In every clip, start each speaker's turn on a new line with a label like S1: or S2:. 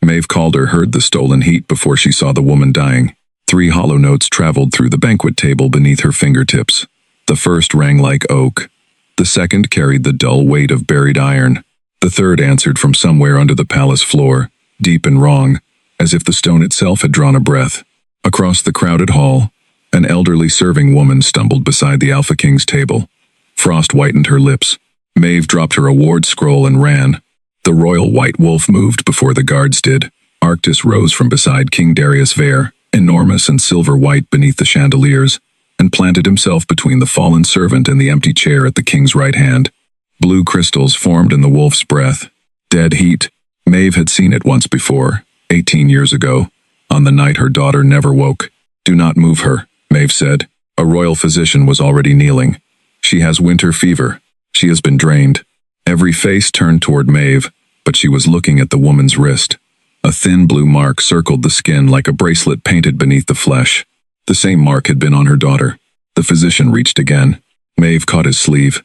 S1: Maeve Calder heard the stolen heat before she saw the woman dying. 3 hollow notes traveled through the banquet table beneath her fingertips. The first rang like oak. The second carried the dull weight of buried iron. The third answered from somewhere under the palace floor, deep and wrong, as if the stone itself had drawn a breath. Across the crowded hall, an elderly serving woman stumbled beside the Alpha King's table. Frost whitened her lips. Maeve dropped her award scroll and ran. The royal white wolf moved before the guards did. Arctis rose from beside King Darius Veyr, enormous and silver-white beneath the chandeliers, and planted himself between the fallen servant and the empty chair at the king's right hand. Blue crystals formed in the wolf's breath. Dead heat. Maeve had seen it once before, 18 years ago, on the night her daughter never woke. "Do not move her," Maeve said. A royal physician was already kneeling. "She has winter fever. She has been drained." Every face turned toward Maeve, but she was looking at the woman's wrist. A thin blue mark circled the skin like a bracelet painted beneath the flesh. The same mark had been on her daughter. The physician reached again. Maeve caught his sleeve.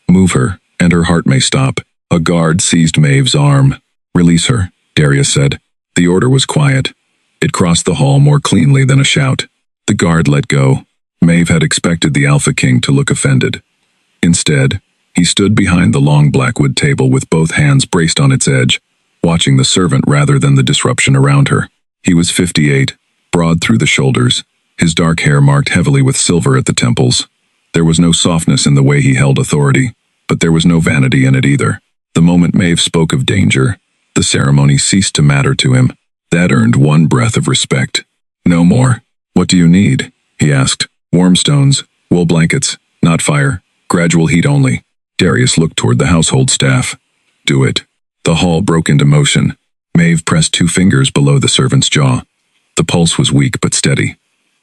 S1: "Move her, and her heart may stop." A guard seized Maeve's arm. "Release her," Darius said. The order was quiet. It crossed the hall more cleanly than a shout. The guard let go. Maeve had expected the Alpha King to look offended. Instead, he stood behind the long blackwood table with both hands braced on its edge, watching the servant rather than the disruption around her. He was 58, broad through the shoulders, his dark hair marked heavily with silver at the temples. There was no softness in the way he held authority, but there was no vanity in it either. The moment Maeve spoke of danger, the ceremony ceased to matter to him. That earned one breath of respect. "No more." "What do you need?" he asked. "Warm stones, wool blankets, not fire, gradual heat only." Darius looked toward the household staff. "Do it." The hall broke into motion. Maeve pressed 2 fingers below the servant's jaw. The pulse was weak but steady.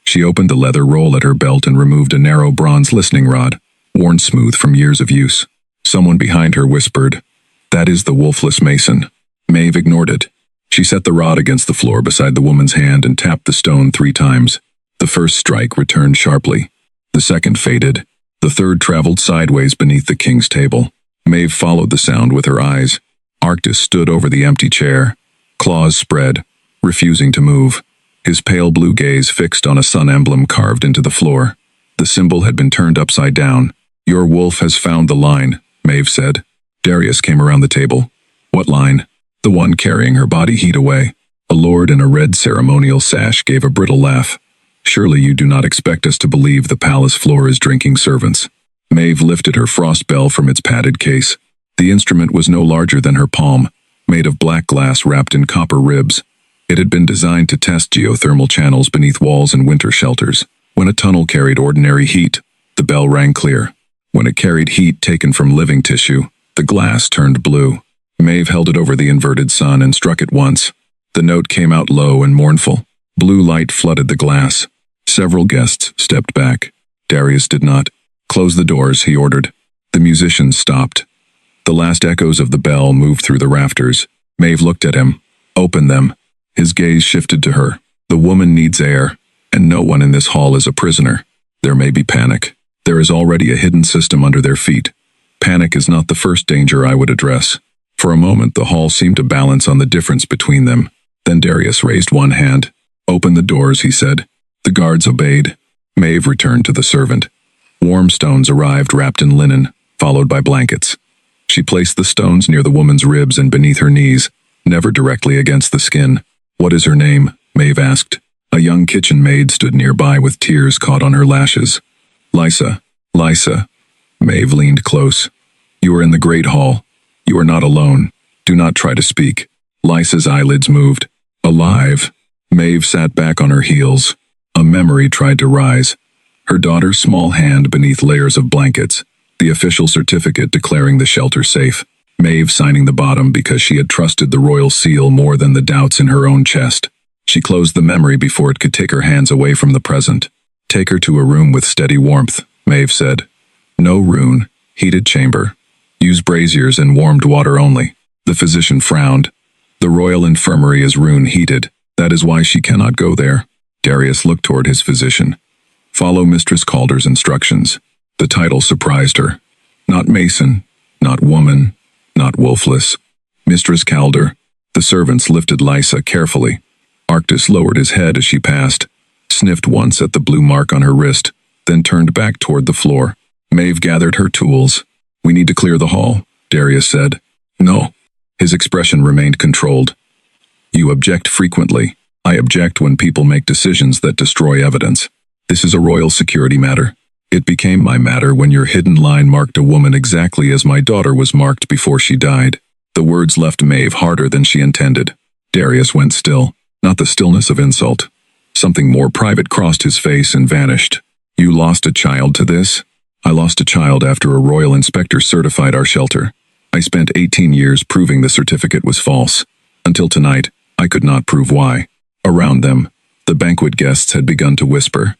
S1: She opened the leather roll at her belt and removed a narrow bronze listening rod, worn smooth from years of use. Someone behind her whispered, "That is the wolfless mason." Maeve ignored it. She set the rod against the floor beside the woman's hand and tapped the stone 3 times. The first strike returned sharply. The second faded. The third traveled sideways beneath the king's table. Maeve followed the sound with her eyes. Arctis stood over the empty chair, claws spread, refusing to move, his pale blue gaze fixed on a sun emblem carved into the floor. The symbol had been turned upside down. "Your wolf has found the line," Maeve said. Darius came around the table. "What line?" "The one carrying her body heat away." A lord in a red ceremonial sash gave a brittle laugh. "Surely you do not expect us to believe the palace floor is drinking servants." Maeve lifted her frost bell from its padded case. The instrument was no larger than her palm, made of black glass wrapped in copper ribs. It had been designed to test geothermal channels beneath walls and winter shelters. When a tunnel carried ordinary heat, the bell rang clear. When it carried heat taken from living tissue, the glass turned blue. Maeve held it over the inverted sun and struck it once. The note came out low and mournful. Blue light flooded the glass. Several guests stepped back. Darius did not. "Close the doors," he ordered. The musicians stopped. The last echoes of the bell moved through the rafters. Maeve looked at him. "Open them." His gaze shifted to her. "The woman needs air, and no one in this hall is a prisoner. There may be panic. There is already a hidden system under their feet. Panic is not the first danger I would address." For a moment the hall seemed to balance on the difference between them. Then Darius raised one hand. "Open the doors," he said. The guards obeyed. Maeve returned to the servant. Warm stones arrived wrapped in linen, followed by blankets. She placed the stones near the woman's ribs and beneath her knees, never directly against the skin. "What is her name?" Maeve asked. A young kitchen maid stood nearby with tears caught on her lashes. "Lysa. Lysa." Maeve leaned close. "You are in the great hall. You are not alone. Do not try to speak." Lysa's eyelids moved. "Alive." Maeve sat back on her heels. A memory tried to rise. Her daughter's small hand beneath layers of blankets, the official certificate declaring the shelter safe. Maeve signing the bottom because she had trusted the royal seal more than the doubts in her own chest. She closed the memory before it could take her hands away from the present. "Take her to a room with steady warmth," Maeve said. "No rune, heated chamber. Use braziers and warmed water only." The physician frowned. "The royal infirmary is rune heated. That is why she cannot go there." Darius looked toward his physician. "Follow Mistress Calder's instructions." The title surprised her. Not mason, not woman, not wolfless. Mistress Calder. The servants lifted Lysa carefully. Arctus lowered his head as she passed, sniffed once at the blue mark on her wrist, then turned back toward the floor. Maeve gathered her tools. "We need to clear the hall," Darius said. "No." His expression remained controlled. "You object frequently. I object when people make decisions that destroy evidence. This is a royal security matter. It became my matter when your hidden line marked a woman exactly as my daughter was marked before she died." The words left Maeve harder than she intended. Darius went still, not the stillness of insult. Something more private crossed his face and vanished. "You lost a child to this?" "I lost a child after a royal inspector certified our shelter. I spent 18 years proving the certificate was false. Until tonight, I could not prove why." Around them, the banquet guests had begun to whisper.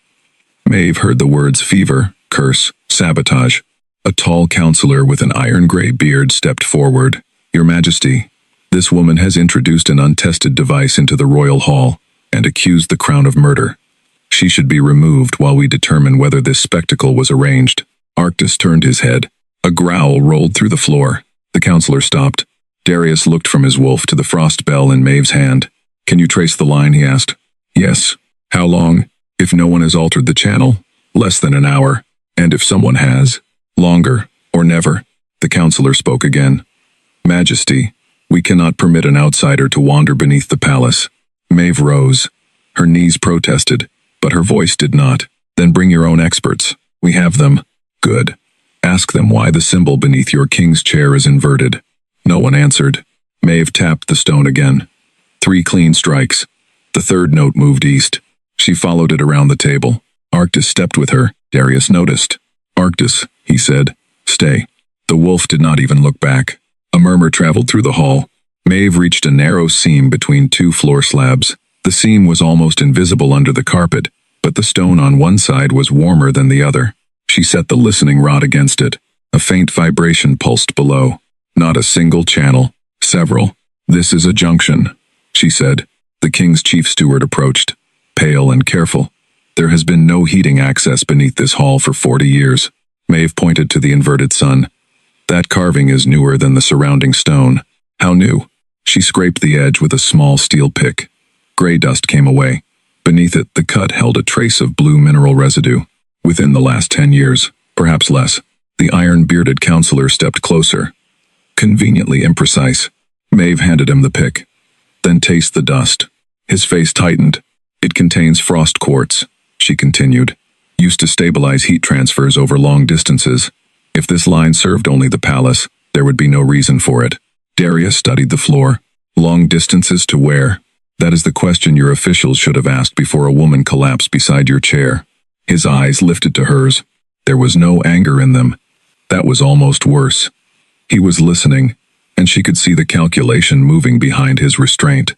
S1: Maeve heard the words fever, curse, sabotage. A tall counselor with an iron-gray beard stepped forward. "Your Majesty, this woman has introduced an untested device into the royal hall and accused the crown of murder. She should be removed while we determine whether this spectacle was arranged." Arctus turned his head. A growl rolled through the floor. The counselor stopped. Darius looked from his wolf to the frost bell in Maeve's hand. "Can you trace the line?" he asked. "Yes." "How long?" "If no one has altered the channel, less than an hour. And if someone has, longer, or never." The counselor spoke again. "Majesty, we cannot permit an outsider to wander beneath the palace." Maeve rose. Her knees protested, but her voice did not. "Then bring your own experts. We have them." "Good. Ask them why the symbol beneath your king's chair is inverted." No one answered. Maeve tapped the stone again. 3 clean strikes. The third note moved east. She followed it around the table. Arctus stepped with her. Darius noticed. "Arctus," he said, "stay." The wolf did not even look back. A murmur traveled through the hall. Maeve reached a narrow seam between 2 floor slabs. The seam was almost invisible under the carpet, but the stone on one side was warmer than the other. She set the listening rod against it. A faint vibration pulsed below. Not a single channel. Several. "This is a junction," she said. The king's chief steward approached, pale and careful. "There has been no heating access beneath this hall for 40 years. Maeve pointed to the inverted sun. "That carving is newer than the surrounding stone." "How new?" She scraped the edge with a small steel pick. Gray dust came away. Beneath it, the cut held a trace of blue mineral residue. "Within the last 10 years, perhaps less." The iron-bearded counselor stepped closer. Conveniently imprecise. Maeve handed him the pick. "Then taste the dust." His face tightened. "It contains frost quartz," she continued, "used to stabilize heat transfers over long distances. If this line served only the palace, there would be no reason for it." Darius studied the floor. "Long distances to where?" "That is the question your officials should have asked before a woman collapsed beside your chair." His eyes lifted to hers. There was no anger in them. That was almost worse. He was listening, and she could see the calculation moving behind his restraint.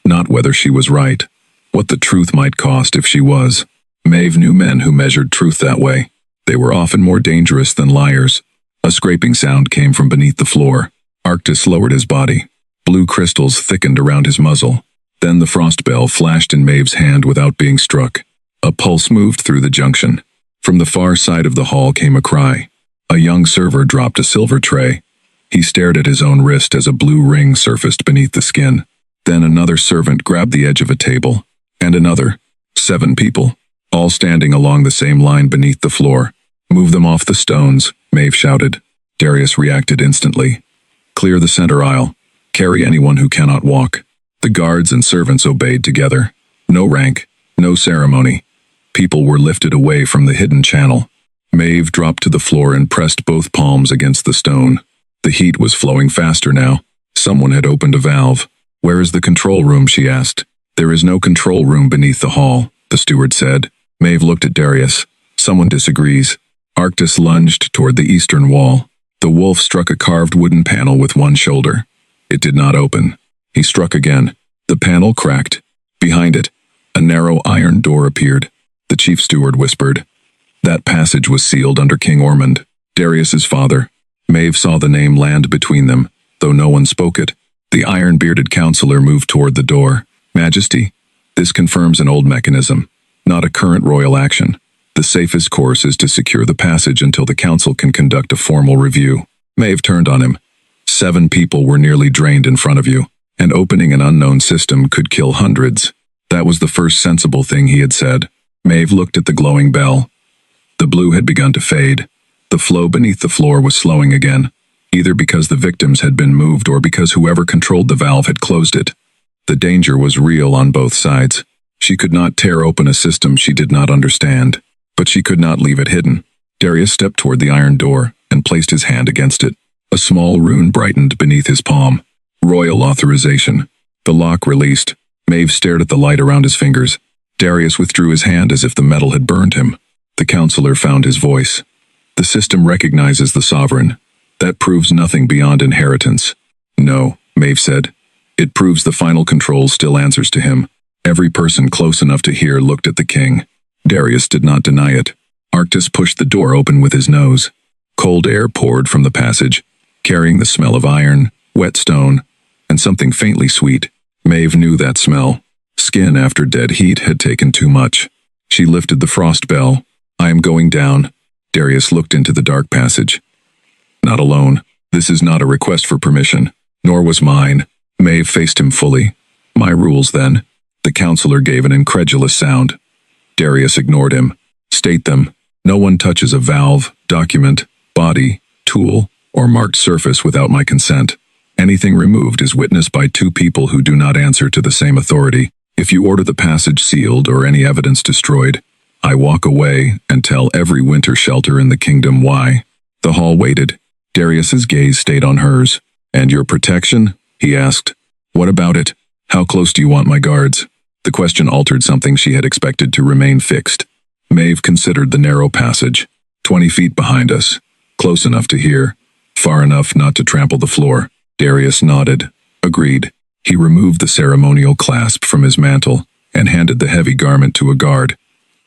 S1: Not whether she was right. What the truth might cost if she was. Maeve knew men who measured truth that way. They were often more dangerous than liars. A scraping sound came from beneath the floor. Arctus lowered his body. Blue crystals thickened around his muzzle. Then the frost bell flashed in Maeve's hand without being struck. A pulse moved through the junction. From the far side of the hall came a cry. A young server dropped a silver tray. He stared at his own wrist as a blue ring surfaced beneath the skin. Then another servant grabbed the edge of a table. And another. 7 people, all standing along the same line beneath the floor. "Move them off the stones," Maeve shouted. Darius reacted instantly. "Clear the center aisle. Carry anyone who cannot walk." The guards and servants obeyed together. No rank, no ceremony. People were lifted away from the hidden channel. Maeve dropped to the floor and pressed both palms against the stone. The heat was flowing faster now. Someone had opened a valve. "Where is the control room?" she asked. "There is no control room beneath the hall," the steward said. Maeve looked at Darius. "Someone disagrees." Arctus lunged toward the eastern wall. The wolf struck a carved wooden panel with one shoulder. It did not open. He struck again. The panel cracked. Behind it, a narrow iron door appeared. The chief steward whispered. That passage was sealed under King Ormond, Darius's father. Maeve saw the name land between them, though no one spoke it. The iron-bearded counselor moved toward the door. "Majesty, this confirms an old mechanism, not a current royal action. The safest course is to secure the passage until the council can conduct a formal review." Maeve turned on him. 7 people were nearly drained in front of you. and opening an unknown system could kill hundreds. That was the first sensible thing he had said. Maeve looked at the glowing bell. The blue had begun to fade. The flow beneath the floor was slowing again, either because the victims had been moved or because whoever controlled the valve had closed it. The danger was real on both sides. She could not tear open a system she did not understand, but she could not leave it hidden. Darius stepped toward the iron door and placed his hand against it. A small rune brightened beneath his palm. Royal authorization. The lock released. Maeve stared at the light around his fingers. Darius withdrew his hand as if the metal had burned him. The counselor found his voice. The system recognizes the sovereign. That proves nothing beyond inheritance. No, Maeve said. It proves the final control still answers to him. Every person close enough to hear looked at the king. Darius did not deny it. Arctis pushed the door open with his nose. Cold air poured from the passage, carrying the smell of iron, wet stone, and something faintly sweet. Maeve knew that smell. Skin after dead heat had taken too much. She lifted the frost bell. I am going down. Darius looked into the dark passage. Not alone. This is not a request for permission, nor was mine. Maeve faced him fully. My rules, then. The counselor gave an incredulous sound. Darius ignored him. State them. No one touches a valve, document, body, tool, or marked surface without my consent. Anything removed is witnessed by two people who do not answer to the same authority. If you order the passage sealed or any evidence destroyed, I walk away and tell every winter shelter in the kingdom why. The hall waited. Darius's gaze stayed on hers. And your protection? He asked. What about it? How close do you want my guards? The question altered something she had expected to remain fixed. Maeve considered the narrow passage. 20 feet behind us. Close enough to hear. Far enough not to trample the floor. Darius nodded. Agreed. He removed the ceremonial clasp from his mantle and handed the heavy garment to a guard.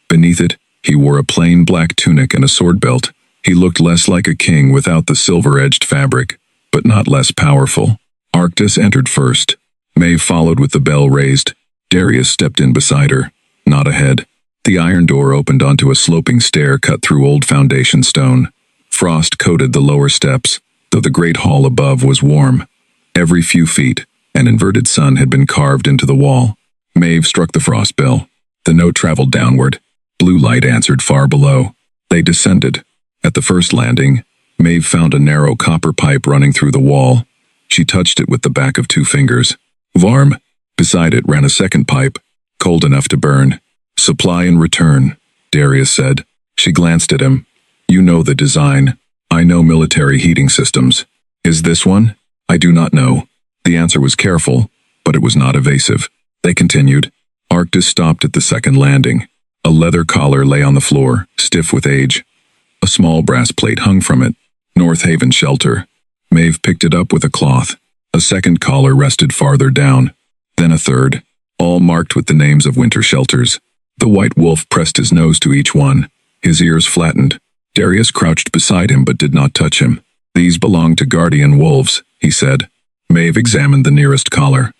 S1: Beneath it, he wore a plain black tunic and a sword belt. He looked less like a king without the silver-edged fabric, but not less powerful. Arctis entered first. Maeve followed with the bell raised. Darius stepped in beside her, not ahead. The iron door opened onto a sloping stair cut through old foundation stone. Frost coated the lower steps, though the great hall above was warm. Every few feet, an inverted sun had been carved into the wall. Maeve struck the frost bell. The note traveled downward. Blue light answered far below. They descended. At the first landing, Maeve found a narrow copper pipe running through the wall. She touched it with the back of 2 fingers. Varm. Beside it ran a second pipe, cold enough to burn. Supply and return, Darius said. She glanced at him. You know the design. I know military heating systems. Is this one? I do not know. The answer was careful, but it was not evasive. They continued. Arctis stopped at the second landing. A leather collar lay on the floor, stiff with age. A small brass plate hung from it. North Haven shelter. Maeve picked it up with a cloth. A second collar rested farther down. Then a third, all marked with the names of winter shelters. The white wolf pressed his nose to each one. His ears flattened. Darius crouched beside him but did not touch him. These belong to guardian wolves, he said. Maeve examined the nearest collar.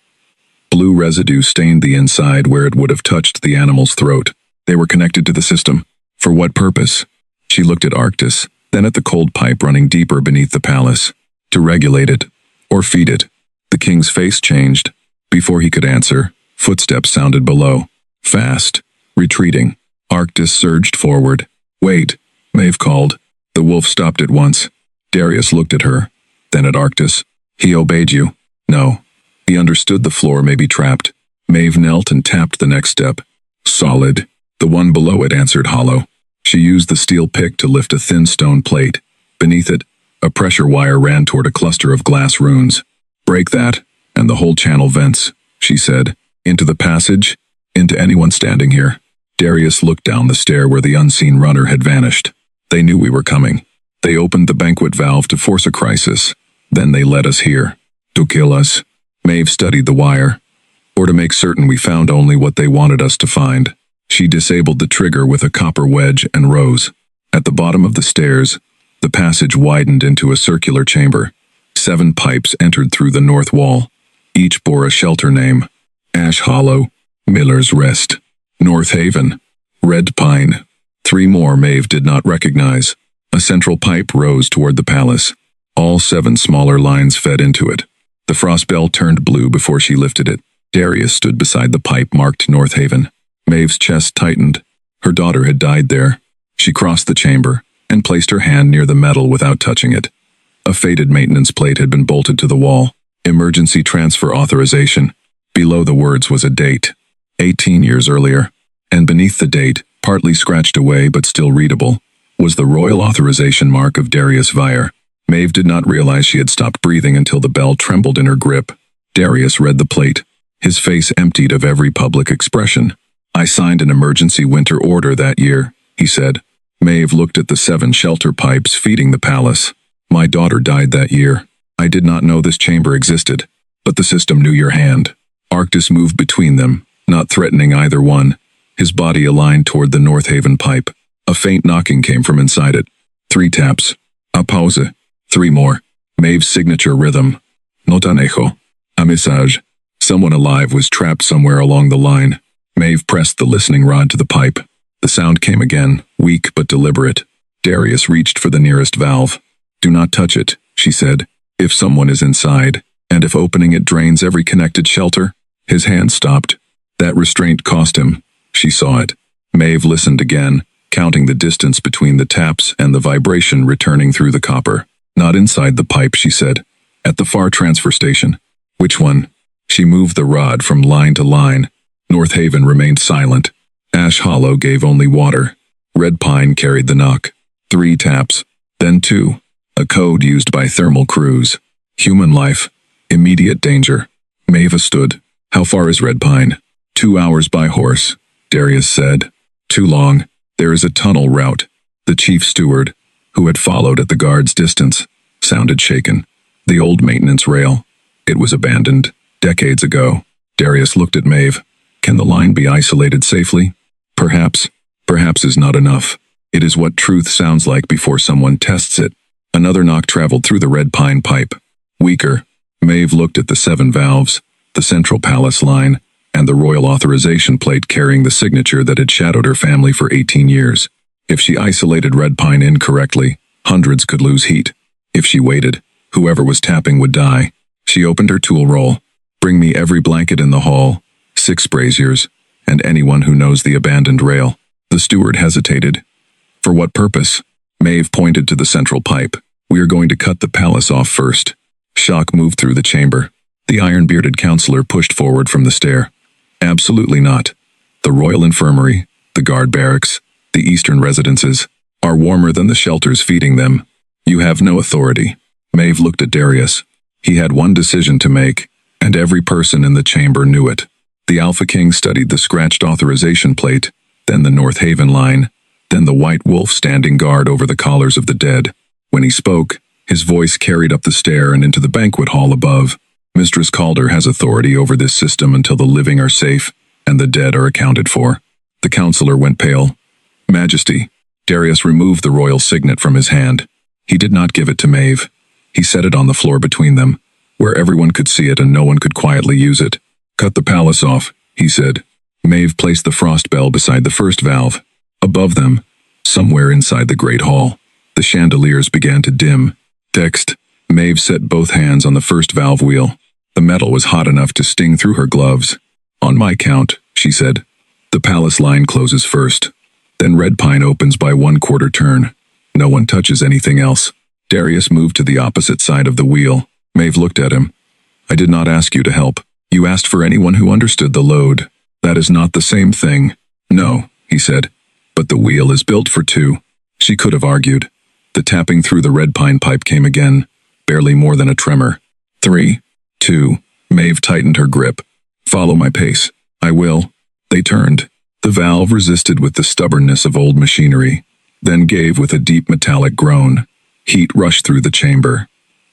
S1: Blue residue stained the inside where it would have touched the animal's throat. They were connected to the system. For what purpose? She looked at Arctis, then at the cold pipe running deeper beneath the palace. To regulate it, or feed it. The king's face changed. Before he could answer, footsteps sounded below. Fast. Retreating. Arctis surged forward. Wait, Maeve called. The wolf stopped at once. Darius looked at her, then at Arctis. He obeyed you. No. He understood the floor may be trapped. Maeve knelt and tapped the next step. Solid. The one below it answered hollow. She used the steel pick to lift a thin stone plate. Beneath it, a pressure wire ran toward a cluster of glass runes. Break that, and the whole channel vents, she said. Into the passage, into anyone standing here. Darius looked down the stair where the unseen runner had vanished. They knew we were coming. They opened the banquet valve to force a crisis. Then they led us here. To kill us. Maeve studied the wire. Or to make certain we found only what they wanted us to find. She disabled the trigger with a copper wedge and rose. At the bottom of the stairs, the passage widened into a circular chamber. 7 pipes entered through the north wall. Each bore a shelter name. Ash Hollow, Miller's Rest, North Haven, Red Pine. 3 more Maeve did not recognize. A central pipe rose toward the palace. All 7 smaller lines fed into it. The frost bell turned blue before she lifted it. Darius stood beside the pipe marked North Haven. Maeve's chest tightened. Her daughter had died there. She crossed the chamber and placed her hand near the metal without touching it. A faded maintenance plate had been bolted to the wall. Emergency transfer authorization. Below the words was a date. 18 years earlier. And beneath the date, partly scratched away but still readable, was the royal authorization mark of Darius Veyr. Maeve did not realize she had stopped breathing until the bell trembled in her grip. Darius read the plate. His face emptied of every public expression. "I signed an emergency winter order that year," he said. Maeve looked at the 7 shelter pipes feeding the palace. "My daughter died that year. I did not know this chamber existed, but the system knew your hand." Arctis moved between them, not threatening either one, his body aligned toward the North Haven pipe. A faint knocking came from inside it. 3 taps. A pause. 3 more. Maeve's signature rhythm. "No tan echo. A message." Someone alive was trapped somewhere along the line. Maeve pressed the listening rod to the pipe. The sound came again, weak but deliberate. Darius reached for the nearest valve. "Do not touch it," she said. "If someone is inside, and if opening it drains every connected shelter." His hand stopped. That restraint cost him. She saw it. Maeve listened again, counting the distance between the taps and the vibration returning through the copper. "Not inside the pipe," she said. "At the far transfer station." "Which one?" She moved the rod from line to line. North Haven remained silent. Ash Hollow gave only water. Red Pine carried the knock. 3 taps. Then 2. A code used by thermal crews. "Human life. Immediate danger." Maeve stood. "How far is Red Pine?" 2 hours by horse," Darius said. "Too long. There is a tunnel route." The chief steward, who had followed at the guard's distance, sounded shaken. "The old maintenance rail. It was abandoned decades ago." Darius looked at Maeve. "Can the line be isolated safely?" "Perhaps. Perhaps is not enough. It is what truth sounds like before someone tests it." Another knock traveled through the Red Pine pipe. Weaker. Maeve looked at the 7 valves, the central palace line, and the royal authorization plate carrying the signature that had shadowed her family for 18 years. If she isolated Red Pine incorrectly, hundreds could lose heat. If she waited, whoever was tapping would die. She opened her tool roll. "Bring me every blanket in the hall, 6 braziers, and anyone who knows the abandoned rail." The steward hesitated. "For what purpose?" Maeve pointed to the central pipe. "We are going to cut the palace off first." Shock moved through the chamber. The iron-bearded counselor pushed forward from the stair. "Absolutely not. The royal infirmary, the guard barracks, the eastern residences, are warmer than the shelters feeding them. You have no authority." Maeve looked at Darius. He had one decision to make, and every person in the chamber knew it. The Alpha King studied the scratched authorization plate, then the North Haven line, then the white wolf standing guard over the collars of the dead. When he spoke, his voice carried up the stair and into the banquet hall above. "Mistress Calder has authority over this system until the living are safe and the dead are accounted for." The counselor went pale. "Majesty." Darius removed the royal signet from his hand. He did not give it to Maeve. He set it on the floor between them, where everyone could see it and no one could quietly use it. "Cut the palace off," he said. Maeve placed the frost bell beside the first valve. Above them, somewhere inside the great hall, the chandeliers began to dim. Text. Maeve set both hands on the first valve wheel. The metal was hot enough to sting through her gloves. "On my count," she said. "The palace line closes first. Then Red Pine opens by 1/4 turn. No one touches anything else." Darius moved to the opposite side of the wheel. Maeve looked at him. "I did not ask you to help. You asked for anyone who understood the load. That is not the same thing." "No," he said. "But the wheel is built for 2. She could have argued. The tapping through the Red Pine pipe came again, barely more than a tremor. 3, 2. Maeve tightened her grip. "Follow my pace." "I will." They turned. The valve resisted with the stubbornness of old machinery, then gave with a deep metallic groan. Heat rushed through the chamber.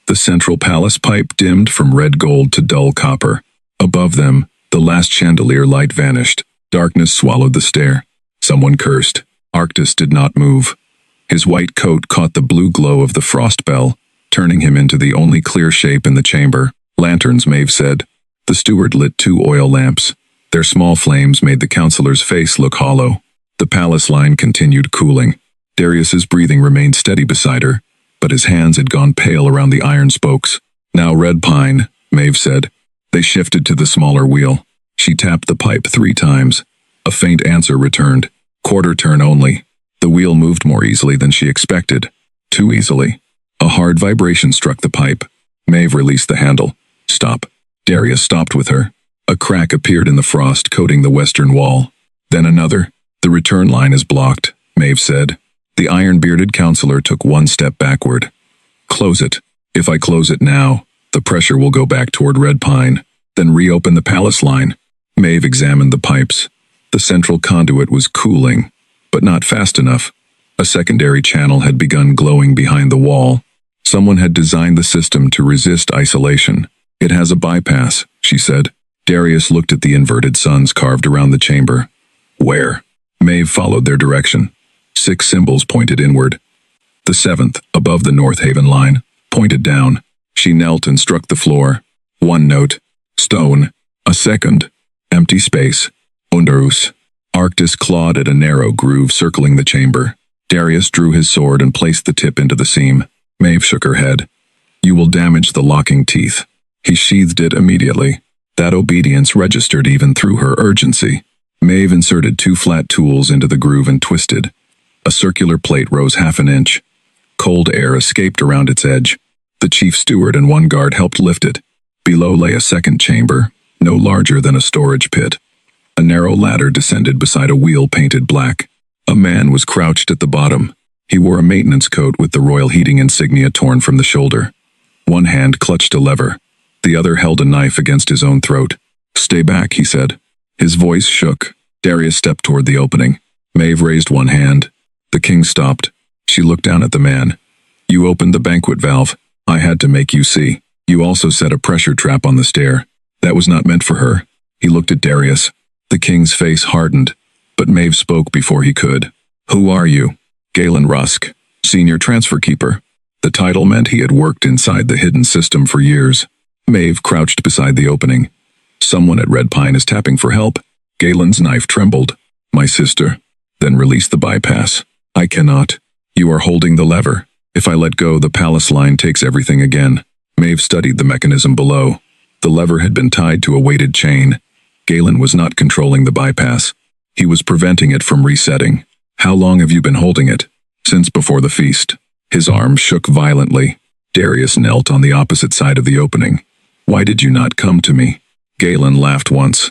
S1: The central palace pipe dimmed from red gold to dull copper. Above them, the last chandelier light vanished. Darkness swallowed the stair. Someone cursed. Arctis did not move. His white coat caught the blue glow of the frost bell, turning him into the only clear shape in the chamber. "Lanterns," Maeve said. The steward lit 2 oil lamps. Their small flames made the counselor's face look hollow. The palace line continued cooling. Darius's breathing remained steady beside her, but his hands had gone pale around the iron spokes. "Now Red Pine," Maeve said. They shifted to the smaller wheel. She tapped the pipe 3 times. A faint answer returned. Quarter turn only. The wheel moved more easily than she expected. Too easily. A hard vibration struck the pipe. Maeve released the handle. Stop. Darius stopped with her. A crack appeared in the frost coating the western wall. Then another. The return line is blocked, Maeve said. The iron-bearded counselor took 1 step backward. Close it. If I close it now, the pressure will go back toward Red Pine. Then reopen the palace line. Maeve examined the pipes. The central conduit was cooling, but not fast enough. A secondary channel had begun glowing behind the wall. Someone had designed the system to resist isolation. It has a bypass, she said. Darius looked at the inverted suns carved around the chamber. Where? Maeve followed their direction. 6 symbols pointed inward. The 7th, above the North Haven line, pointed down. She knelt and struck the floor. 1 note. Stone. A 2nd. Empty space. Underus. Arctis clawed at a narrow groove circling the chamber. Darius drew his sword and placed the tip into the seam. Maeve shook her head. You will damage the locking teeth. He sheathed it immediately. That obedience registered even through her urgency. Maeve inserted 2 flat tools into the groove and twisted. A circular plate rose 1/2 inch. Cold air escaped around its edge. The chief steward and 1 guard helped lift it. Below lay a 2nd chamber, no larger than a storage pit. A narrow ladder descended beside a wheel painted black. A man was crouched at the bottom. He wore a maintenance coat with the royal heating insignia torn from the shoulder. 1 hand clutched a lever. The other held a knife against his own throat. Stay back, he said. His voice shook. Darius stepped toward the opening. Maeve raised 1 hand. The king stopped. She looked down at the man. You opened the banquet valve. I had to make you see. You also set a pressure trap on the stair. That was not meant for her. He looked at Darius. The king's face hardened, but Maeve spoke before he could. Who are you? Galen Rusk, senior transfer keeper. The title meant he had worked inside the hidden system for years. Maeve crouched beside the opening. Someone at Red Pine is tapping for help. Galen's knife trembled. My sister. Then release the bypass. I cannot. You are holding the lever. If I let go, the palace line takes everything again. Maeve studied the mechanism below. The lever had been tied to a weighted chain. Galen was not controlling the bypass. He was preventing it from resetting. How long have you been holding it? Since before the feast. His arm shook violently. Darius knelt on the opposite side of the opening. Why did you not come to me? Galen laughed once.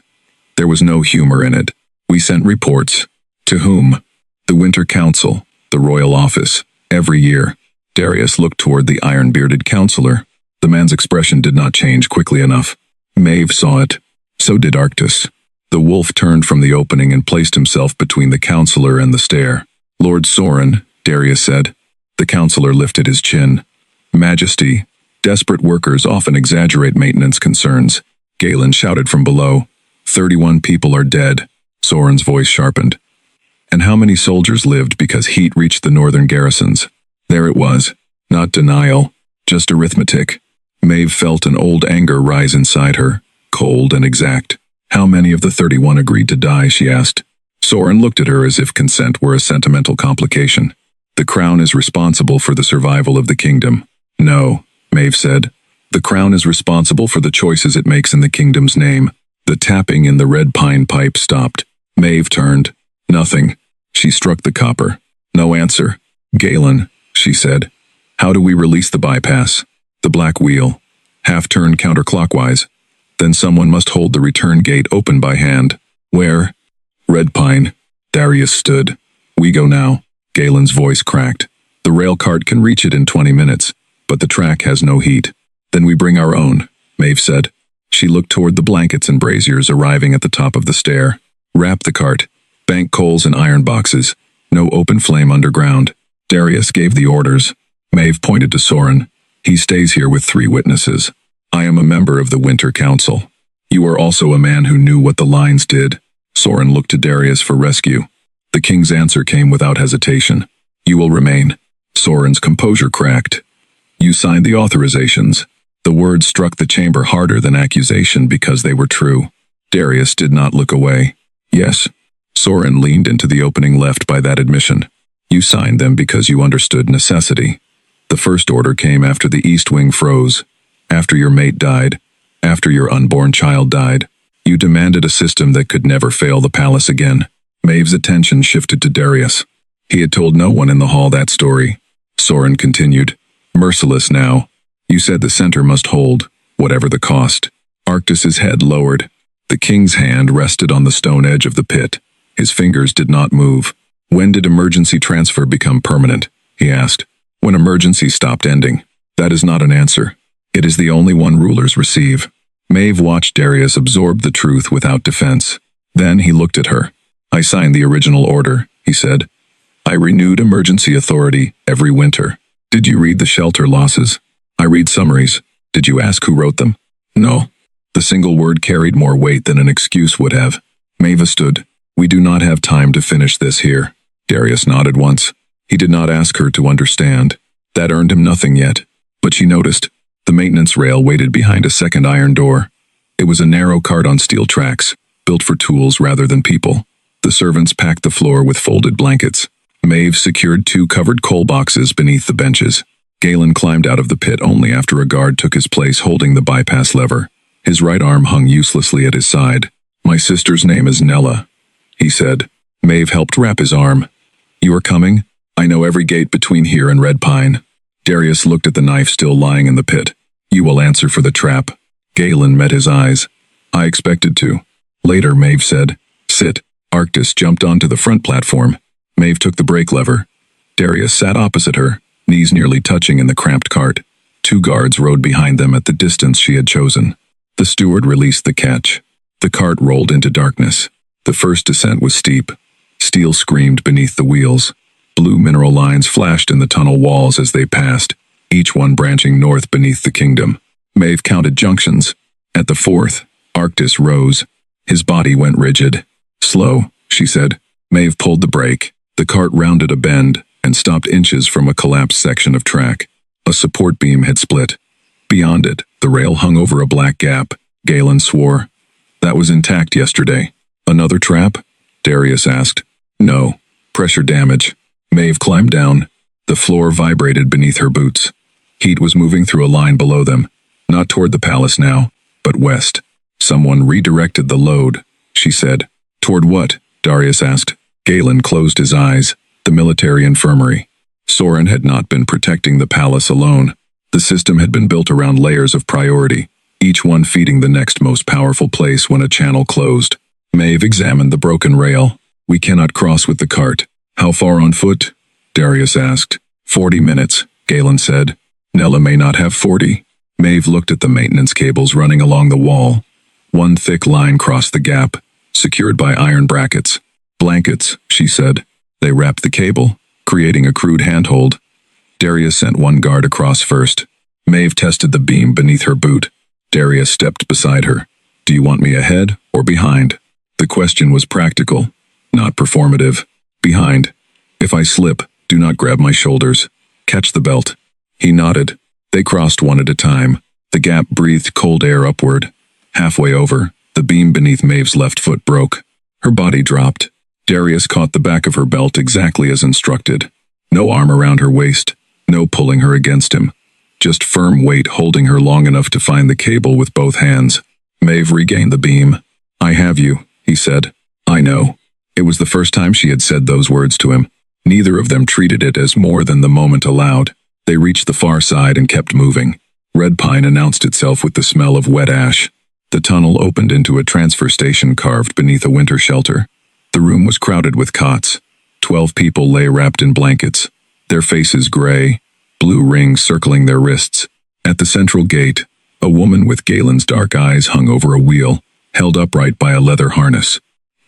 S1: There was no humor in it. We sent reports. To whom? The Winter Council, the royal office, every year. Darius looked toward the iron-bearded counselor. The man's expression did not change quickly enough. Maeve saw it. So did Arctis. The wolf turned from the opening and placed himself between the counselor and the stair. Lord Soren, Darius said. The counselor lifted his chin. Majesty, desperate workers often exaggerate maintenance concerns. Galen shouted from below. 31 people are dead. Soren's voice sharpened. And how many soldiers lived because heat reached the northern garrisons? There it was. Not denial, just arithmetic. Maeve felt an old anger rise inside her, cold and exact. How many of the 31 agreed to die, she asked. Soren looked at her as if consent were a sentimental complication. The crown is responsible for the survival of the kingdom. No, Maeve said. The crown is responsible for the choices it makes in the kingdom's name. The tapping in the red pine pipe stopped. Maeve turned. Nothing. She struck the copper. No answer. Galen, she said. How do we release the bypass? The black wheel. Half-turn counterclockwise. Then someone must hold the return gate open by hand. Where? Red Pine. Darius stood. We go now. Galen's voice cracked. The rail cart can reach it in 20 minutes, but the track has no heat. Then we bring our own, Maeve said. She looked toward the blankets and braziers arriving at the top of the stair. Wrap the cart. Bank coals in iron boxes. No open flame underground. Darius gave the orders. Maeve pointed to Soren. He stays here with 3 witnesses. I am a member of the Winter Council. You are also a man who knew what the lines did. Soren looked to Darius for rescue. The king's answer came without hesitation. You will remain. Soren's composure cracked. You signed the authorizations. The words struck the chamber harder than accusation because they were true. Darius did not look away. Yes. Soren leaned into the opening left by that admission. You signed them because you understood necessity. The first order came after the East Wing froze. After your mate died. After your unborn child died, you demanded a system that could never fail the palace again. Maeve's attention shifted to Darius. He had told no one in the hall that story. Soren continued, merciless now. You said the center must hold, whatever the cost. Arctus's head lowered. The king's hand rested on the stone edge of the pit. His fingers did not move. When did emergency transfer become permanent? He asked. When emergency stopped ending. That is not an answer. It is the only one rulers receive. Maeve watched Darius absorb the truth without defense. Then he looked at her. I signed the original order, he said. I renewed emergency authority every winter. Did you read the shelter losses? I read summaries. Did you ask who wrote them? No. The single word carried more weight than an excuse would have. Maeve stood. We do not have time to finish this here. Darius nodded once. He did not ask her to understand. That earned him nothing yet. But she noticed. The maintenance rail waited behind a second iron door. It was a narrow cart on steel tracks, built for tools rather than people. The servants packed the floor with folded blankets. Maeve secured 2 covered coal boxes beneath the benches. Galen climbed out of the pit only after a guard took his place holding the bypass lever. His right arm hung uselessly at his side. My sister's name is Nella, he said. Maeve helped wrap his arm. You are coming? I know every gate between here and Red Pine. Darius looked at the knife still lying in the pit. You will answer for the trap. Galen met his eyes. I expected to. Later, Maeve said. Sit. Arctus jumped onto the front platform. Maeve took the brake lever. Darius sat opposite her, knees nearly touching in the cramped cart. 2 guards rode behind them at the distance she had chosen. The steward released the catch. The cart rolled into darkness. The first descent was steep. Steel screamed beneath the wheels. Blue mineral lines flashed in the tunnel walls as they passed, each one branching north beneath the kingdom. Maeve counted junctions. At the 4th, Arctus rose. His body went rigid. Slow, she said. Maeve pulled the brake. The cart rounded a bend and stopped inches from a collapsed section of track. A support beam had split. Beyond it, the rail hung over a black gap. Galen swore. That was intact yesterday. Another trap? Darius asked. No. Pressure damage. Maeve climbed down. The floor vibrated beneath her boots. Heat was moving through a line below them. Not toward the palace now, but west. Someone redirected the load, she said. Toward what? Darius asked. Galen closed his eyes. The military infirmary. Soren had not been protecting the palace alone. The system had been built around layers of priority, each one feeding the next most powerful place when a channel closed. Maeve examined the broken rail. We cannot cross with the cart. How far on foot? Darius asked. 40 minutes, Galen said. Nella may not have 40. Maeve looked at the maintenance cables running along the wall. One thick line crossed the gap, secured by iron brackets. Blankets, she said. They wrapped the cable, creating a crude handhold. Darius sent 1 guard across first. Maeve tested the beam beneath her boot. Darius stepped beside her. Do you want me ahead or behind? The question was practical, not performative. Behind. If I slip, do not grab my shoulders. Catch the belt. He nodded. They crossed one at a time. The gap breathed cold air upward. Halfway over, the beam beneath Maeve's left foot broke. Her body dropped. Darius caught the back of her belt exactly as instructed. No arm around her waist. No pulling her against him. Just firm weight holding her long enough to find the cable with both hands. Maeve regained the beam. I have you, he said. I know. It was the first time she had said those words to him. Neither of them treated it as more than the moment allowed. They reached the far side and kept moving. Red Pine announced itself with the smell of wet ash. The tunnel opened into a transfer station carved beneath a winter shelter. The room was crowded with cots. 12 people lay wrapped in blankets, their faces gray, blue rings circling their wrists. At the central gate, a woman with Galen's dark eyes hung over a wheel, held upright by a leather harness.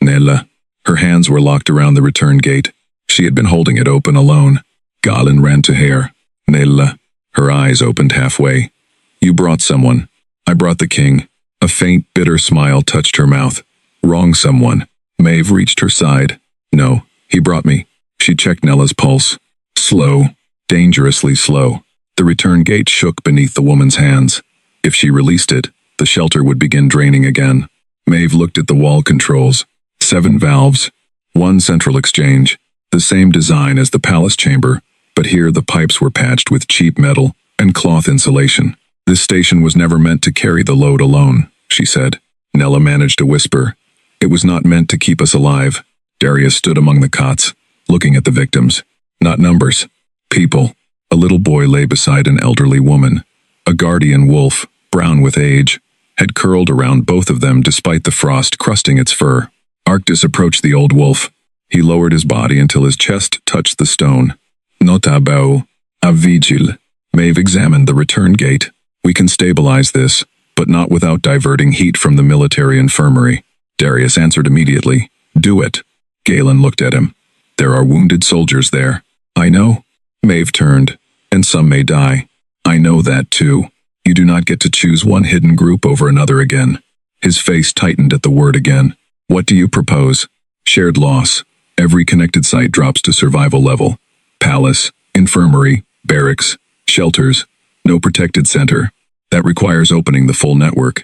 S1: Nella. Her hands were locked around the return gate. She had been holding it open alone. Galen ran to her. Nella. Her eyes opened halfway. You brought someone. I brought the king. A faint, bitter smile touched her mouth. Wrong someone. Maeve reached her side. No, he brought me. She checked Nella's pulse. Slow. Dangerously slow. The return gate shook beneath the woman's hands. If she released it, the shelter would begin draining again. Maeve looked at the wall controls. 7 valves. 1 central exchange. The same design as the palace chamber, but here the pipes were patched with cheap metal and cloth insulation. This station was never meant to carry the load alone, she said. Nella managed to whisper. It was not meant to keep us alive. Darius stood among the cots, looking at the victims. Not numbers. People. A little boy lay beside an elderly woman. A guardian wolf, brown with age, had curled around both of them despite the frost crusting its fur. Arctis approached the old wolf. He lowered his body until his chest touched the stone. Nota bao, a vigil. Maeve examined the return gate. We can stabilize this, but not without diverting heat from the military infirmary. Darius answered immediately. Do it. Galen looked at him. There are wounded soldiers there. I know. Maeve turned. And some may die. I know that too. You do not get to choose one hidden group over another again. His face tightened at the word again. What do you propose? Shared loss. Every connected site drops to survival level. Palace, infirmary, barracks, shelters, no protected center. That requires opening the full network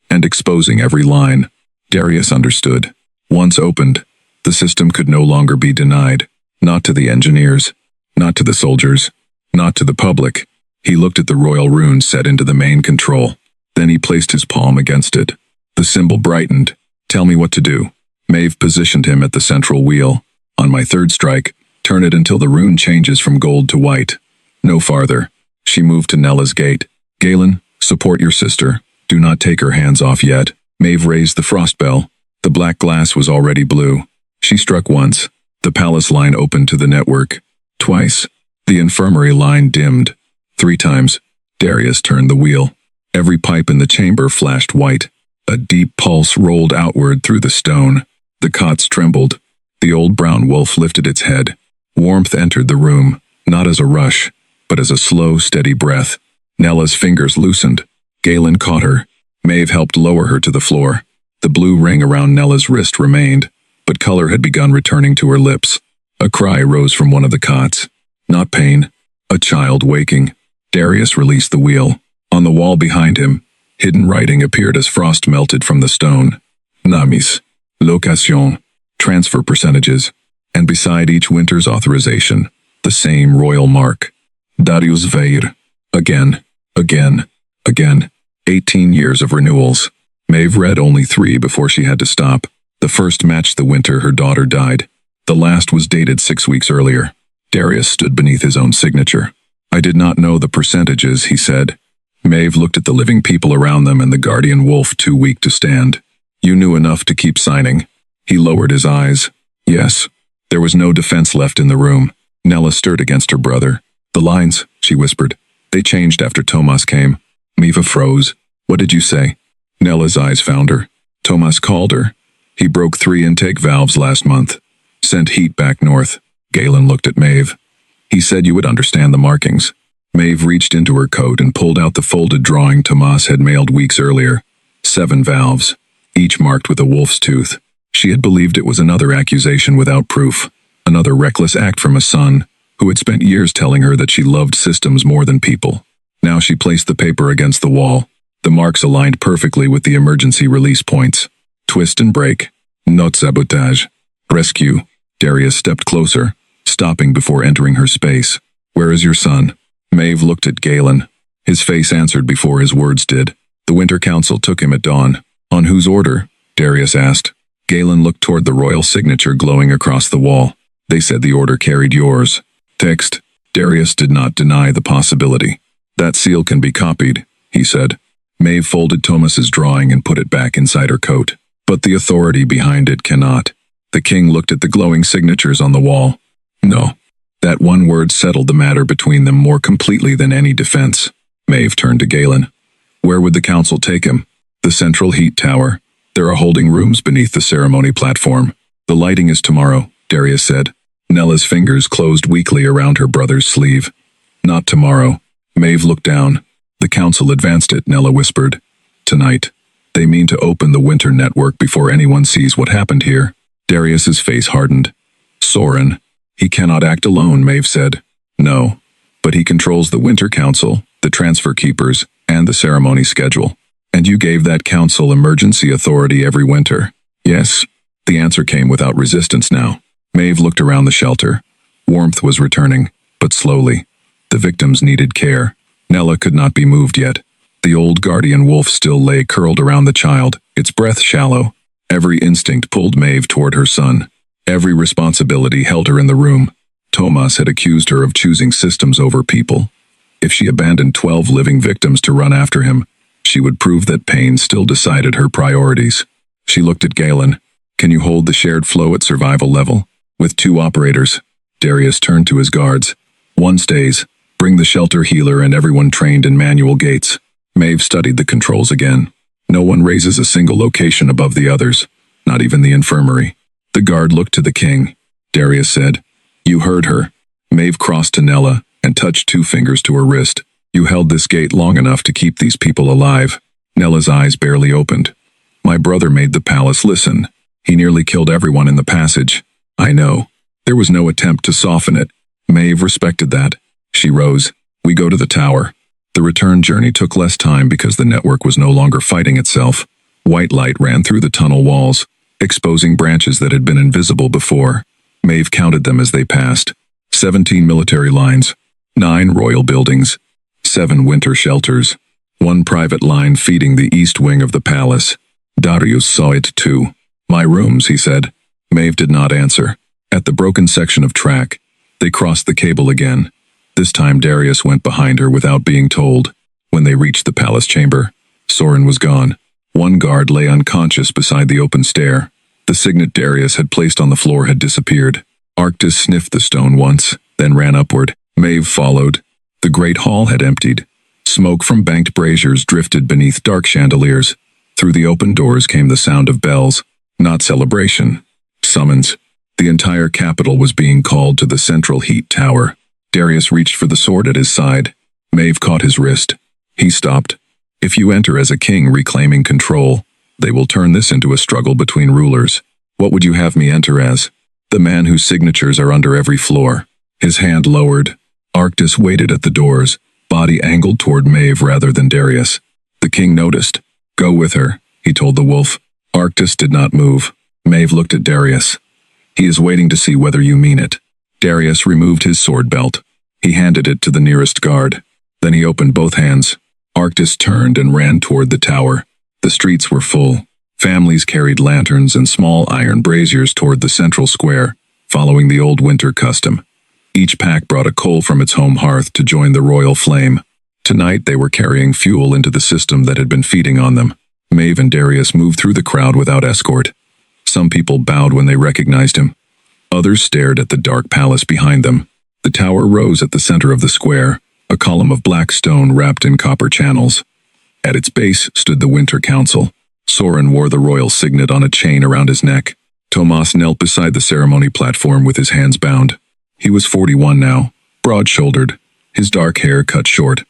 S1: and exposing every line. Darius understood. Once opened, the system could no longer be denied. Not to the engineers, not to the soldiers, not to the public. He looked at the royal rune set into the main control. Then he placed his palm against it. The symbol brightened. Tell me what to do. Maeve positioned him at the central wheel. On my third strike, turn it until the rune changes from gold to white. No farther. She moved to Nella's gate. Galen, support your sister. Do not take her hands off yet. Maeve raised the frost bell. The black glass was already blue. She struck once. The palace line opened to the network. Twice. The infirmary line dimmed. 3 times. Darius turned the wheel. Every pipe in the chamber flashed white. A deep pulse rolled outward through the stone. The cots trembled. The old brown wolf lifted its head. Warmth entered the room, not as a rush, but as a slow, steady breath. Nella's fingers loosened. Galen caught her. Maeve helped lower her to the floor. The blue ring around Nella's wrist remained, but color had begun returning to her lips. A cry rose from one of the cots. Not pain. A child waking. Darius released the wheel. On the wall behind him, hidden writing appeared as frost melted from the stone. Namis. Location. Transfer percentages. And beside each winter's authorization, the same royal mark. Darius Veyr. Again. Again. Again. 18 years of renewals. Maeve read only 3 before she had to stop. The first matched the winter her daughter died. The last was dated 6 weeks earlier. Darius stood beneath his own signature. I did not know the percentages, he said. Maeve looked at the living people around them and the guardian wolf too weak to stand. You knew enough to keep signing. He lowered his eyes. Yes. There was no defense left in the room. Nella stirred against her brother. The lines, she whispered. They changed after Tomas came. Maeve froze. What did you say? Nella's eyes found her. Tomas called her. He broke 3 intake valves last month. Sent heat back north. Galen looked at Maeve. He said you would understand the markings. Maeve reached into her coat and pulled out the folded drawing Tomas had mailed weeks earlier. 7 valves, each marked with a wolf's tooth. She had believed it was another accusation without proof, another reckless act from a son who had spent years telling her that she loved systems more than people. Now she placed the paper against the wall. The marks aligned perfectly with the emergency release points. Twist and break. Not sabotage. Rescue. Darius stepped closer, stopping before entering her space. Where is your son? Maeve looked at Galen. His face answered before his words did. The Winter Council took him at dawn. On whose order? Darius asked. Galen looked toward the royal signature glowing across the wall. They said the order carried yours. Text. Darius did not deny the possibility. That seal can be copied, he said. Maeve folded Tomas's drawing and put it back inside her coat. But the authority behind it cannot. The king looked at the glowing signatures on the wall. No. That one word settled the matter between them more completely than any defense. Maeve turned to Galen. Where would the council take him? The central heat tower. There are holding rooms beneath the ceremony platform. The lighting is tomorrow, Darius said. Nella's fingers closed weakly around her brother's sleeve. Not tomorrow. Maeve looked down. The council advanced it, Nella whispered. Tonight. They mean to open the winter network before anyone sees what happened here. Darius's face hardened. Soren. He cannot act alone, Maeve said. No. But he controls the Winter Council, the transfer keepers, and the ceremony schedule. And you gave that council emergency authority every winter. Yes. The answer came without resistance now. Maeve looked around the shelter. Warmth was returning, but slowly. The victims needed care. Nella could not be moved yet. The old guardian wolf still lay curled around the child, its breath shallow. Every instinct pulled Maeve toward her son. Every responsibility held her in the room. Tomas had accused her of choosing systems over people. If she abandoned 12 living victims to run after him, she would prove that pain still decided her priorities. She looked at Galen. Can you hold the shared flow at survival level? With 2 operators, Darius turned to his guards. 1 stays. Bring the shelter healer and everyone trained in manual gates. Maeve studied the controls again. No one raises a single location above the others, not even the infirmary. The guard looked to the king. Darius said, You heard her. Maeve crossed to Nella and touched 2 fingers to her wrist. You held this gate long enough to keep these people alive. Nella's eyes barely opened. My brother made the palace listen. He nearly killed everyone in the passage. I know. There was no attempt to soften it. Maeve respected that. She rose. We go to the tower. The return journey took less time because the network was no longer fighting itself. White light ran through the tunnel walls, exposing branches that had been invisible before. Maeve counted them as they passed. 17 military lines, 9 royal buildings, 7 winter shelters, 1 private line feeding the east wing of the palace. Darius saw it too. My rooms, he said. Maeve did not answer. At the broken section of track, they crossed the cable again. This time Darius went behind her without being told. When they reached the palace chamber, Soren was gone. 1 guard lay unconscious beside the open stair. The signet Darius had placed on the floor had disappeared. Arctis sniffed the stone once, then ran upward. Maeve followed. The great hall had emptied. Smoke from banked braziers drifted beneath dark chandeliers. Through the open doors came the sound of bells. Not celebration. Summons. The entire capital was being called to the central heat tower. Darius reached for the sword at his side. Maeve caught his wrist. He stopped. If you enter as a king reclaiming control, they will turn this into a struggle between rulers. What would you have me enter as? The man whose signatures are under every floor. His hand lowered. Arctis waited at the doors, body angled toward Maeve rather than Darius. The king noticed. Go with her, he told the wolf. Arctis did not move. Maeve looked at Darius. He is waiting to see whether you mean it. Darius removed his sword belt. He handed it to the nearest guard. Then he opened both hands. Arctis turned and ran toward the tower. The streets were full. Families carried lanterns and small iron braziers toward the central square, following the old winter custom. Each pack brought a coal from its home hearth to join the royal flame. Tonight they were carrying fuel into the system that had been feeding on them. Maeve and Darius moved through the crowd without escort. Some people bowed when they recognized him. Others stared at the dark palace behind them. The tower rose at the center of the square, a column of black stone wrapped in copper channels. At its base stood the Winter Council. Soren wore the royal signet on a chain around his neck. Tomas knelt beside the ceremony platform with his hands bound. He was 41 now, broad-shouldered, his dark hair cut short.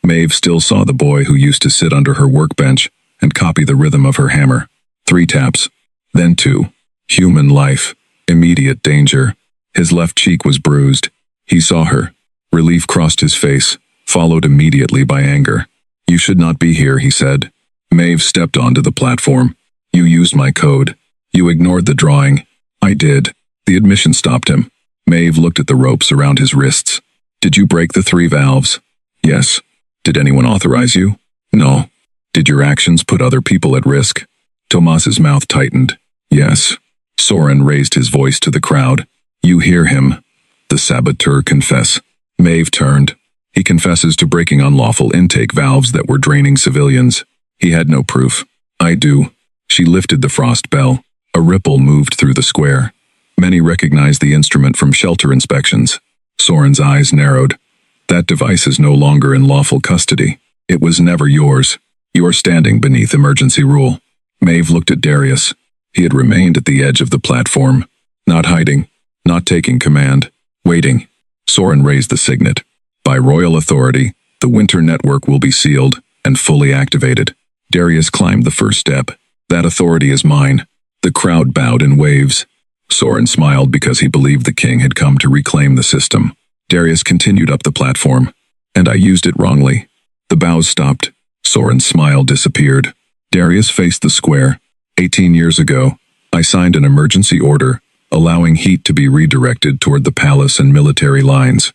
S1: Maeve still saw the boy who used to sit under her workbench and copy the rhythm of her hammer. 3 taps, then 2. Human life, immediate danger. His left cheek was bruised. He saw her. Relief crossed his face, followed immediately by anger. You should not be here, he said. Maeve stepped onto the platform. You used my code. You ignored the drawing. I did. The admission stopped him. Maeve looked at the ropes around his wrists. Did you break the 3 valves? Yes. Did anyone authorize you? No. Did your actions put other people at risk? Tomas's mouth tightened. Yes. Soren raised his voice to the crowd. You hear him. The saboteur confess. Maeve turned. He confesses to breaking unlawful intake valves that were draining civilians. He had no proof. I do. She lifted the frost bell. A ripple moved through the square. Many recognized the instrument from shelter inspections. Soren's eyes narrowed. That device is no longer in lawful custody. It was never yours. You are standing beneath emergency rule. Maeve looked at Darius. He had remained at the edge of the platform, not hiding, not taking command, waiting. Soren raised the signet. By royal authority, the winter network will be sealed and fully activated. Darius climbed the first step. That authority is mine. The crowd bowed in waves. Soren smiled because he believed the king had come to reclaim the system. Darius continued up the platform. And I used it wrongly. The bows stopped. Soren's smile disappeared. Darius faced the square. 18 years ago, I signed an emergency order, allowing heat to be redirected toward the palace and military lines.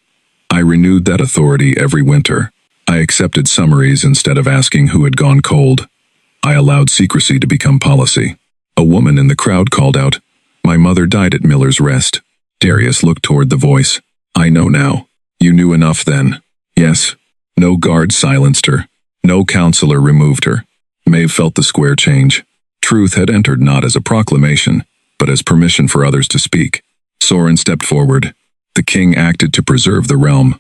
S1: I renewed that authority every winter. I accepted summaries instead of asking who had gone cold. I allowed secrecy to become policy. A woman in the crowd called out, "My mother died at Miller's Rest." Darius looked toward the voice. "I know now. You knew enough then." "Yes." No guard silenced her. No counselor removed her. Maeve felt the square change. Truth had entered not as a proclamation, but as permission for others to speak. Soren stepped forward. The king acted to preserve the realm.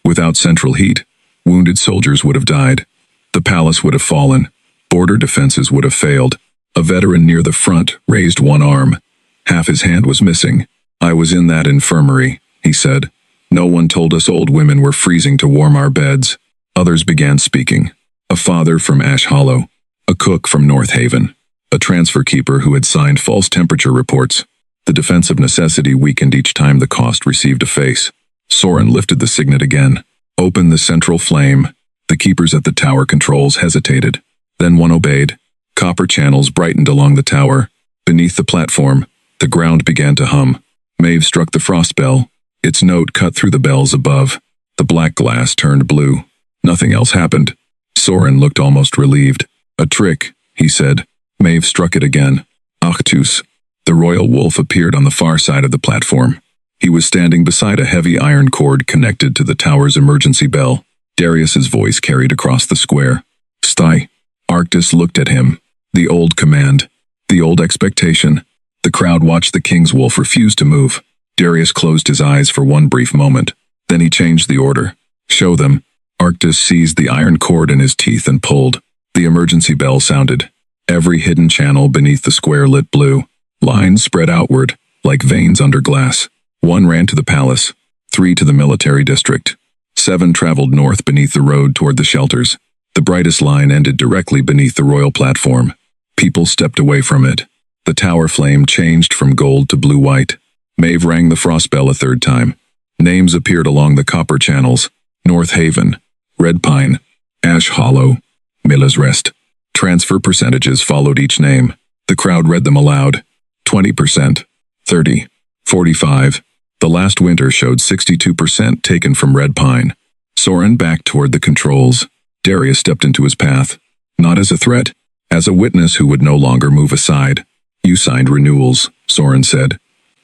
S1: Without central heat, wounded soldiers would have died. The palace would have fallen. Border defenses would have failed. A veteran near the front raised one arm. Half his hand was missing. "I was in that infirmary," he said. "No one told us old women were freezing to warm our beds." Others began speaking. A father from Ash Hollow. A cook from North Haven. A transfer keeper who had signed false temperature reports. The defense of necessity weakened each time the cost received a face. Soren lifted the signet again. "Open the central flame." The keepers at the tower controls hesitated. Then one obeyed. Copper channels brightened along the tower. Beneath the platform, the ground began to hum. Maeve struck the frost bell. Its note cut through the bells above. The black glass turned blue. Nothing else happened. Soren looked almost relieved. "A trick," he said. Maeve struck it again. Achtus. The royal wolf appeared on the far side of the platform. He was standing beside a heavy iron cord connected to the tower's emergency bell. Darius's voice carried across the square. "Stay." Arctus looked at him. The old command. The old expectation. The crowd watched the king's wolf refuse to move. Darius closed his eyes for one brief moment. Then he changed the order. "Show them." Arctus seized the iron cord in his teeth and pulled. The emergency bell sounded. Every hidden channel beneath the square lit blue. Lines spread outward, like veins under glass. 1 ran to the palace, 3 to the military district. 7 traveled north beneath the road toward the shelters. The brightest line ended directly beneath the royal platform. People stepped away from it. The tower flame changed from gold to blue-white. Maeve rang the frost bell a 3rd time. Names appeared along the copper channels. North Haven, Red Pine, Ash Hollow, Miller's Rest. Transfer percentages followed each name. The crowd read them aloud. 20%, 30, 45. The last winter showed 62% taken from Red Pine. Soren backed toward the controls. Darius stepped into his path. Not as a threat, as a witness who would no longer move aside. "You signed renewals," Soren said.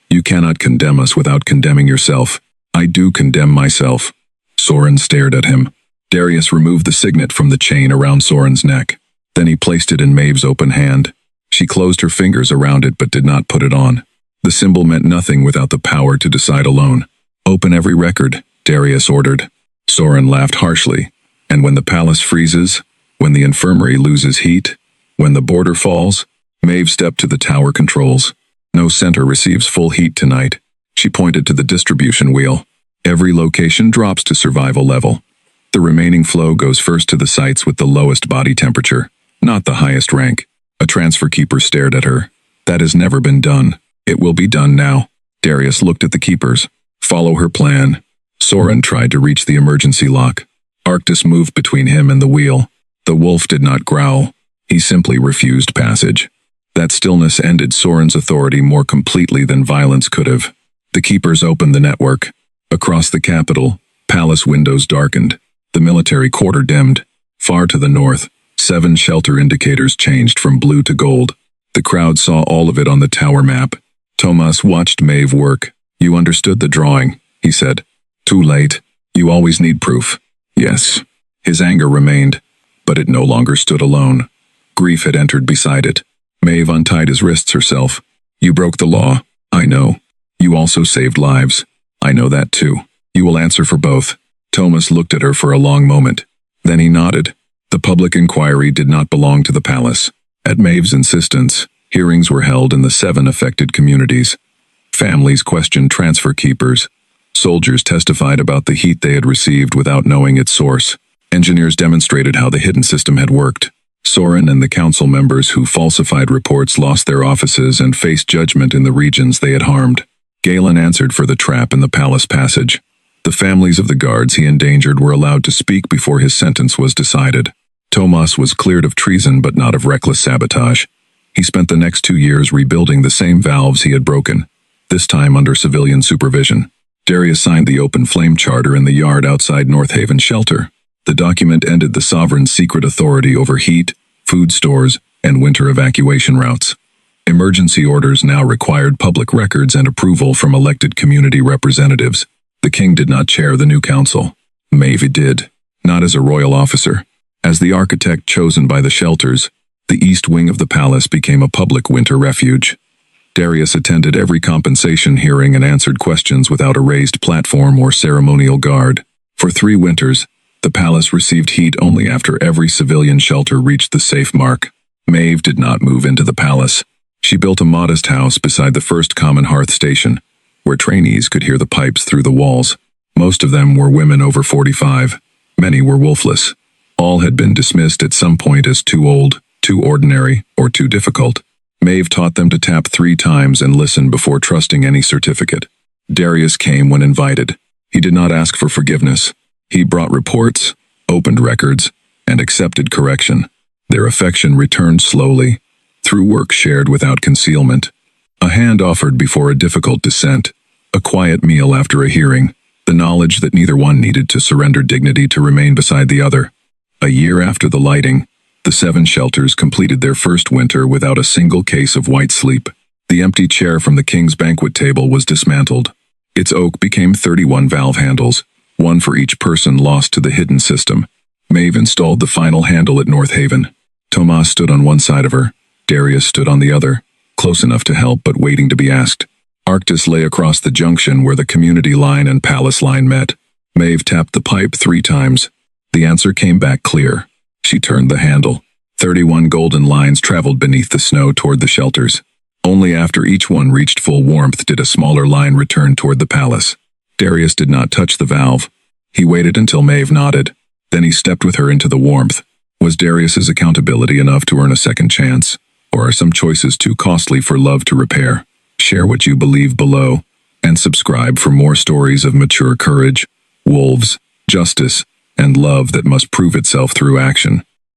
S1: "You cannot condemn us without condemning yourself." "I do condemn myself." Soren stared at him. Darius removed the signet from the chain around Soren's neck. Then he placed it in Maeve's open hand. She closed her fingers around it but did not put it on. The symbol meant nothing without the power to decide alone. "Open every record," Darius ordered. Soren laughed harshly. "And when the palace freezes, when the infirmary loses heat, when the border falls?" Maeve stepped to the tower controls. "No center receives full heat tonight." She pointed to the distribution wheel. "Every location drops to survival level. The remaining flow goes first to the sites with the lowest body temperature, not the highest rank." A transfer keeper stared at her. "That has never been done. It will be done now." Darius looked at the keepers. "Follow her plan." Soren tried to reach the emergency lock. Arctus moved between him and the wheel. The wolf did not growl. He simply refused passage. That stillness ended Soren's authority more completely than violence could have. The keepers opened the network. Across the capital, palace windows darkened. The military quarter dimmed. Far to the north, 7 shelter indicators changed from blue to gold. The crowd saw all of it on the tower map. Tomas watched Maeve work. "You understood the drawing," he said. "Too late. You always need proof." "Yes." His anger remained, but it no longer stood alone. Grief had entered beside it. Maeve untied his wrists herself. "You broke the law. I know. You also saved lives. I know that too. You will answer for both." Tomas looked at her for a long moment. Then he nodded. The public inquiry did not belong to the palace. At Maeve's insistence, hearings were held in the 7 affected communities. Families questioned transfer keepers. Soldiers testified about the heat they had received without knowing its source. Engineers demonstrated how the hidden system had worked. Soren and the council members who falsified reports lost their offices and faced judgment in the regions they had harmed. Galen answered for the trap in the palace passage. The families of the guards he endangered were allowed to speak before his sentence was decided. Tomas was cleared of treason but not of reckless sabotage. He spent the next 2 years rebuilding the same valves he had broken, this time under civilian supervision. Darius signed the open flame charter in the yard outside North Haven shelter. The document ended the sovereign's secret authority over heat, food stores, and winter evacuation routes. Emergency orders now required public records and approval from elected community representatives. The king did not chair the new council. Maeve did, not as a royal officer. As the architect chosen by the shelters, the east wing of the palace became a public winter refuge. Darius attended every compensation hearing and answered questions without a raised platform or ceremonial guard. For 3 winters, the palace received heat only after every civilian shelter reached the safe mark. Maeve did not move into the palace. She built a modest house beside the first common hearth station, where trainees could hear the pipes through the walls. Most of them were women over 45. Many were wolfless. All had been dismissed at some point as too old, too ordinary, or too difficult. Maeve taught them to tap 3 times and listen before trusting any certificate. Darius came when invited. He did not ask for forgiveness. He brought reports, opened records, and accepted correction. Their affection returned slowly, through work shared without concealment. A hand offered before a difficult dissent, a quiet meal after a hearing, the knowledge that neither one needed to surrender dignity to remain beside the other. A year after the lighting, the 7 shelters completed their first winter without a single case of white sleep. The empty chair from the king's banquet table was dismantled. Its oak became 31 valve handles, one for each person lost to the hidden system. Maeve installed the final handle at North Haven. Tomas stood on one side of her. Darius stood on the other, close enough to help but waiting to be asked. Arctis lay across the junction where the community line and palace line met. Maeve tapped the pipe 3 times. The answer came back clear. She turned the handle. 31 golden lines traveled beneath the snow toward the shelters. Only after each one reached full warmth did a smaller line return toward the palace. Darius did not touch the valve. He waited until Maeve nodded. Then he stepped with her into the warmth. Was Darius's accountability enough to earn a second chance? Or are some choices too costly for love to repair? Share what you believe below, and subscribe for more stories of mature courage, wolves, justice, and love that must prove itself through action.